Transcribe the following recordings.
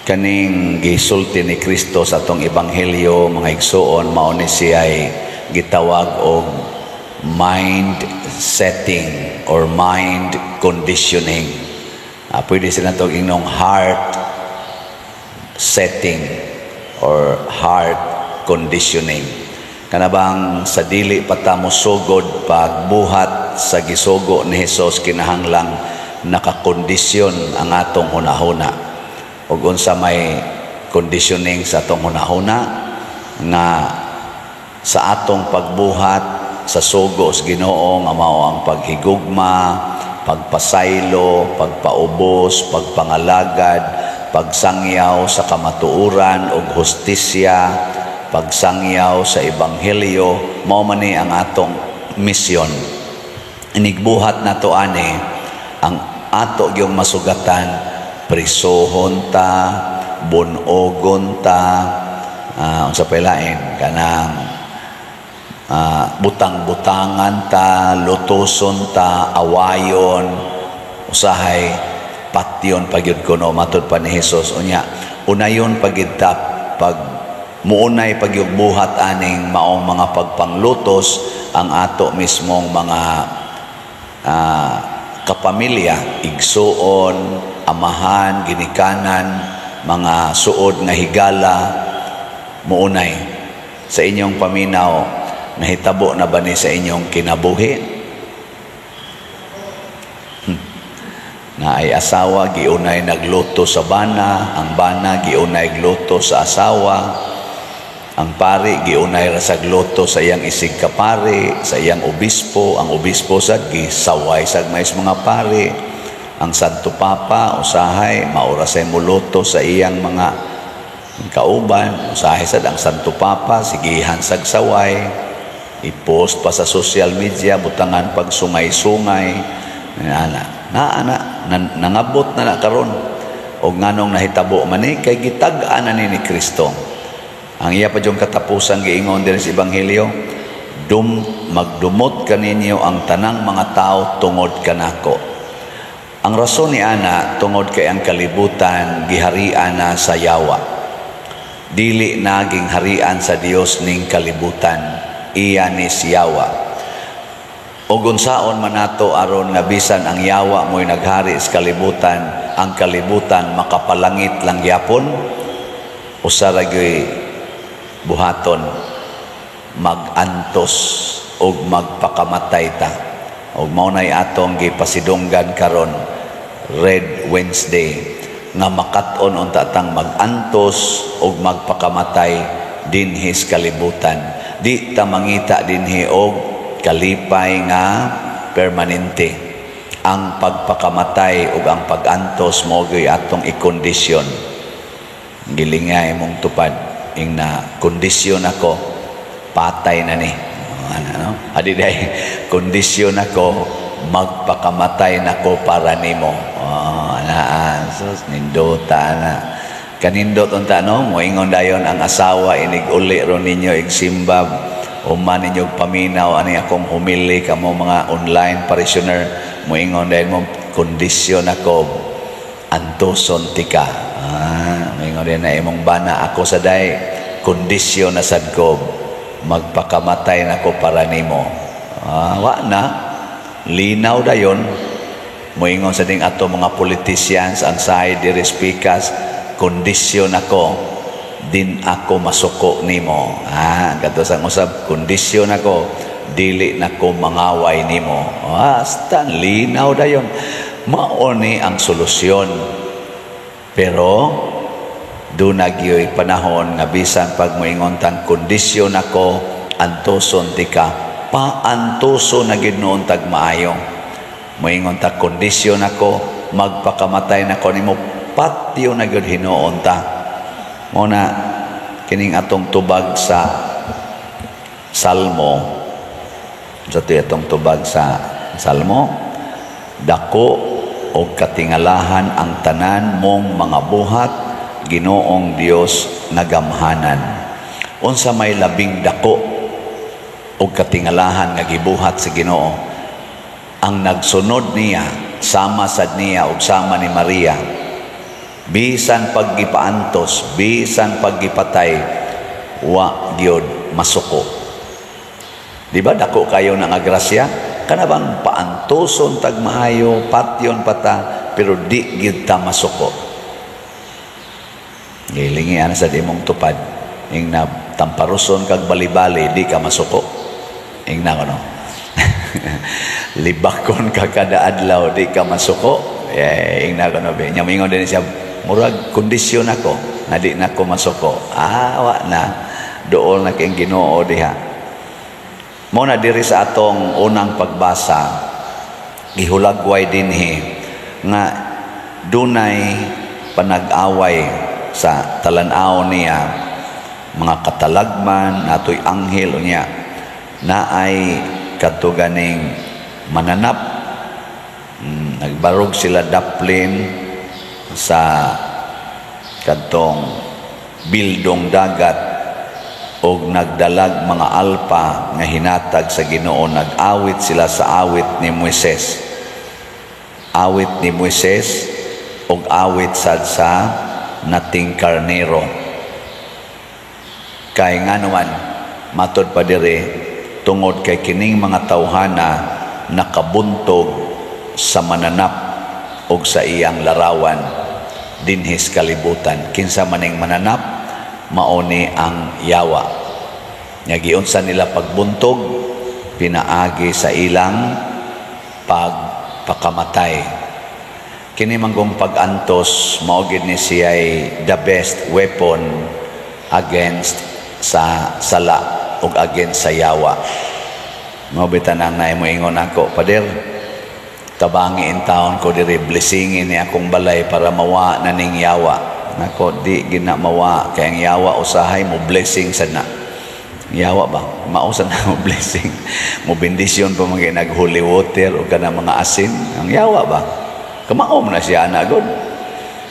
kaning gisulti ni Kristo sa atong ebanghelyo mga igsoon mao ni siya ay gitawag og mind setting or mind conditioning. Pwede sila itong inong heart setting or heart conditioning. Kanabang sa dili pata mo sugod pagbuhat sa gisugo ni Hesus, kinahanglang nakakondisyon ang atong hunahuna. Ug unsa may conditioning sa atong hunahuna nga sa atong pagbuhat sa sugo sa Ginoo nga mao ang paghigugma, pagpasaylo, pagpaubos, pagpangalagad, pagsangyaw sa kamatuoran ug hustisya, pagsangyaw sa ebanghelyo, mao man ni ang atong misyon. Inigbuhat nato ani ang ato gyung masugatan, prisohon ta, bunogon ta, unsa pa lain kanang butang-butangan ta, lutuson ta, awayon, usahay patyon pagyud kuno matud pa ni Hesus. Unya unayon pagyud ta pag muunay pagyud buhat aning maong mga pagpanglutos ang ato mismong mga kapamilya, igsuon, amahan, ginikanan, mga suod nga higala. Muunay sa inyong paminaw, nahitabo na ba ni sa inyong kinabuhi? Na ay asawa giunay nagluto sa bana, ang bana giunay gluto sa asawa, ang pari giunay rasag luto sa iyang isig kapari, sa iyang obispo, ang obispo sad gisaway sa mais mga pari, ang Santo Papa usahay maura say muluto sa iyang mga kauban, usahay sad ang Santo Papa sigihan sag saway, i-post pa sa social media, butangan pag sungay-sungay, nangabot na karon. O nganong nahitabo man kay gitag-an na ni Kristo. Ang iya pa yung katapusan giingon din sa ebanghelyo, magdumot kaninyo ang tanang mga tao tungod kanako. Ang rason ni ana tungod kay ang kalibutan giharian na sa yawa. Dili naging harian sa Dios ning kalibutan, iya ni siyawa. O gunsaon man nato aron nga bisan ang yawa mo'y naghari sa kalibutan, ang kalibutan makapalangit lang gyapon, usa ra gyoy buhaton magantos og magpakamatay ta. Og mao nay atong gipasidunggan karon Red Wednesday nga makat-on unta tang magantos og magpakamatay dinhi sa kalibutan. Di ta mangita dinhi og kalipay nga permanente. Ang pagpakamatay ug ang pagantos mo gyud atong ikondisyon. Gilingay mong tupad ing na kondisyon ako patay na ni. Ano? Adi day kondisyon ako magpakamatay nako para nimo. Sus nindota na. Kanindot unta no moingon dayon ang asawa inig uli ron ninyo igsimba uman ninyo paminaw ani akong humili kamo mga online parishioner moingon dayon mo kondisyon ako antoson tika. Moingon din na imong bana ako sa day kondisyon na sad ko magpakamatay nako para nimo. Wa na linaw dayon moingon sa ding ato mga politicians ang side diri speakers kondisyon ako din ako masuko nimo. Kadto sang usab kondisyon ako dili nako mangaway nimo. Stan linaw dayon. Mao ni ang solusyon. Pero doon nagyoy panahon nga bisan pag moingon tang kondisyon ako antoson tika paantoso na gid noon tag maayo. Moingon ta kondisyon ako magpakamatay nako nimo patyo na gyud hinuon ta. Muna kining atong tubag sa Salmo, sa atong tubag sa Salmo, dako o katingalahan ang tanan mong mga buhat, Ginoong Dios nagamhanan. Unsa may labing dako o katingalahan nga gibuhat sa Ginoo, ang nagsunod niya sama sad niya ug sama ni Maria Bisan paggipaantos, bisan paggipatay, wa gyud masuko. Di ba dako kayo ng agrasya? Kana bang paantoson tag maayo, patyon pata, pero di gyud ta masuko. Gilingi ana sa imong tupad, ing na tamparuson kag bali-bali, di ka masuko. Ing na kono. Libakon ka kada adlaw, di ka masuko. Ing na kono be. Nyamingon din siya, murag kondisyon ako, na di na ko masuko. Wa na. Dool na kayong Ginoo diha. Muna diri sa atong unang pagbasa, gihulagway dinhi nga dunay panag-away sa talanaw niya, mga katalagman, natoy anghel niya, na ay katuganing mananap. Nagbarog sila daplin sa kadtong bildong dagat, og nagdalag mga alpa nga hinatag sa Ginoo. Nag-awit sila sa awit ni Moises. Awit ni Moises og awit sad sa nating karnero. Kay nga naman matod pa diri, tungod kay kining mga tawhana nakabuntog sa mananap og sa iyang larawan dinhis kalibutan. Kinsa maning mananap, mauni ang yawa. Nga giunsa nila pagbuntog, pinaagi sa ilang pagpakamatay. Kini manggong pag-antos, maugid ni siya'y the best weapon against sa sala ug against sa yawa. Mabitan ang naay mo ingon ako, Pader, tabangi in taon ko diri, blessingin ni akong balay para mawa na ning yawa. Nako, di ginamawa kay ang yawa usahay mo blessing sad na. Yawa ba? Mausa na mo blessing. Mo bendisyon pa mga nag-holy water o kana mga asin. Ang yawa ba? Kamaom na siya na god.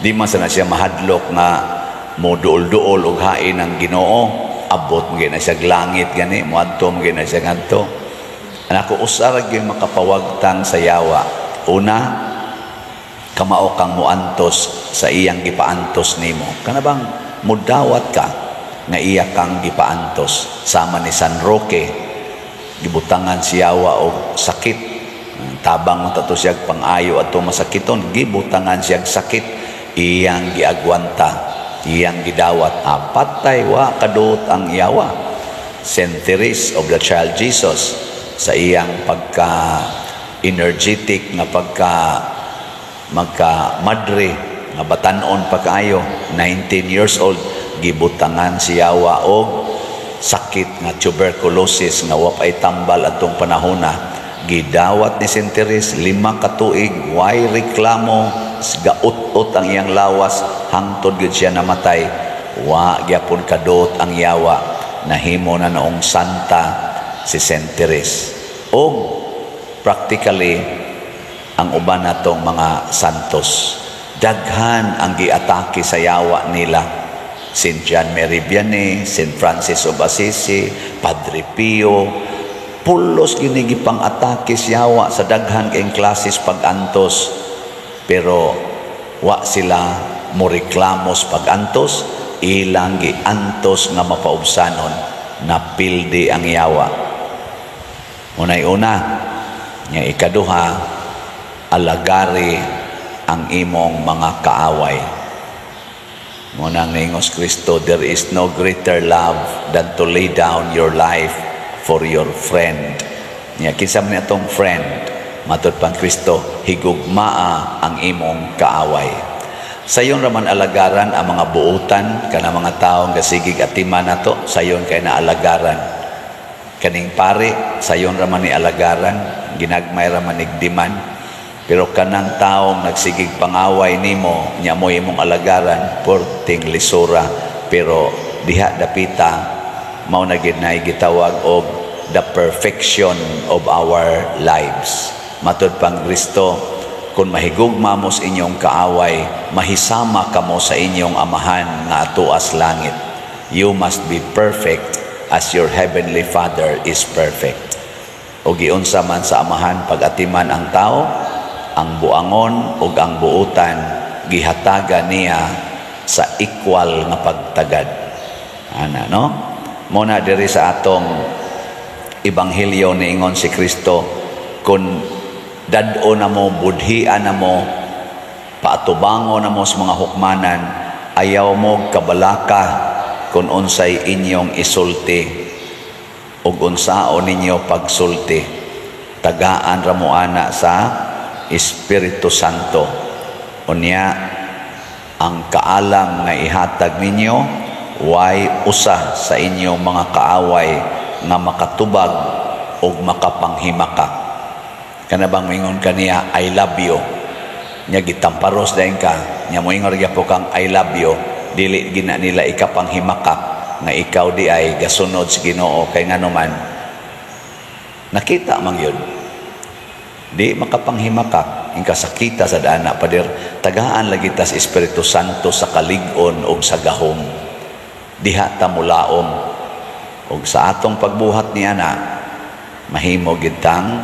Di man sana siya mahadlok nga mo duol-duol og hain ang Ginoo. Abot mo na siya langit gani, mo adto mo na siya ngadto. Anako usara gyud makapawagtang sa yawa. Una, kamao kang muantos sa iyang gipaantos nimo. Kana bang mudawat ka nga iya kang gipaantos. Sama ni San Roque, gibutangan siyawa og sakit. Tabang mo tato siyag pangayo ato masakiton, gibutangan siyag sakit, iyang giagwanta, iyang gidawat. Patay wa kadot ang yawa. Saint Therese of the Child Jesus, sa iyang pagka-energetic nga magka-madre nga batanon pa kaayo, 19 years old, gibutangan siyawa og sakit nga tuberculosis nga wapay tambal atong panahona. Gidawat ni Saint Therese 5 ka tuig, way reklamo, gaut-ut ang iyang lawas, hangtod gyud siya namatay. Wa gyapon kadot ang yawa, nahimo na noong santa si Saint Therese. O practically ang uban natong mga santos, daghan ang giatake sa yawa nila. Saint John Mary Vianney, Saint Francis of Assisi, Padre Pio, pulos ginigipang atake sa yawa sa daghan kayong klases pag-antos. Pero wa sila mo reklamos pag-antos, ilang giantos nga mapaubsanon, napildi ang yawa. Unay-una, nga ikaduha, alagari ang imong mga kaaway. Munang ningos Kristo, there is no greater love than to lay down your life for your friend. Nya kinsa man atong friend, matud pang Kristo, higugmaa ang imong kaaway. Sayon raman alagaran ang mga buutan, kana mga taong gasigig atiman nato, sayon kay na alagaran. Kaning pare, sayon raman ni alagaran, ginagmay raman nigdiman. Pero kanang taong nagsigig pangaway nimo, nya mo imong alagaran, porting lisura. Pero diha dapita, mao na gid nay gitawag og the perfection of our lives. Matud pang Kristo, kung mahigugma mo sa inyong kaaway, mahisama kamo sa inyong amahan nga atuas langit. You must be perfect as your heavenly Father is perfect. O giunsa man sa amahan pag-atiman ang tao, ang buangon ug ang buutan, gihataga niya sa equal nga pagtagad. Ana, no? Muna diri sa atong Ebanghelyo niingon si Kristo, kung dad-o na mo, budhian na mo, paatubango na mo sa mga hukmanan, ayaw mo kabalaka kung unsay inyong isulti ug unsao ninyo pagsulti. Tagaan ra mo ana sa Espiritu Santo. Unya ang kaalam nga ihatag ninyo way usa sa inyong mga kaaway nga makatubag ug makapanghimaka. Kana bang mingon kaniya, I love you. Nya gitamparos dayon ka, nya moingon gyapon kang I love you, dili gina nila ikapanghimaka nga ikaw di ay gasunod sa Ginoo kay nganuman nakita man yun. Di makapanghimakak, ingka sakita sa dana, padir, tagaan lagi tas Espiritu Santo sa kalig-on o sa gahom. Diha ta mulaom. O sa atong pagbuhat niya na, mahimo gitang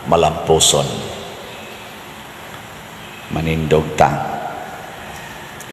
malampuson. Manindog ta.